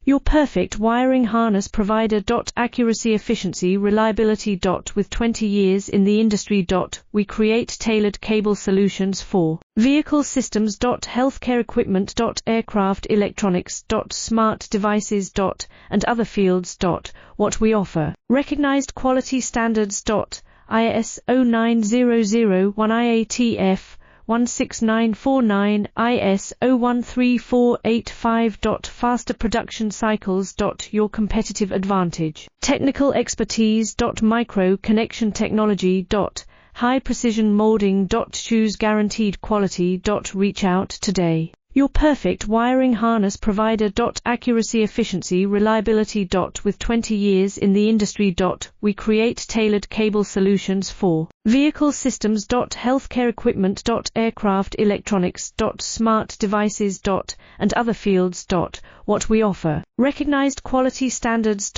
Your perfect wiring harness provider. Accuracy, efficiency, reliability. With 20 years in the industry. We create tailored cable solutions for vehicle systems. Healthcare equipment. Aircraft electronics. Smart devices. And other fields. What we offer. Recognized quality standards. ISO 9001 IATF 16949 ISO 13485. Faster production cycles. Your competitive advantage. Technical expertise. Micro connection technology. High precision molding. Choose guaranteed quality. Reach out today. Your perfect wiring harness provider. Accuracy, efficiency, reliability. With 20 years in the industry. We create tailored cable solutions for vehicle systems. Healthcare equipment. Aircraft electronics. Smart devices. And other fields. What we offer. Recognized quality standards.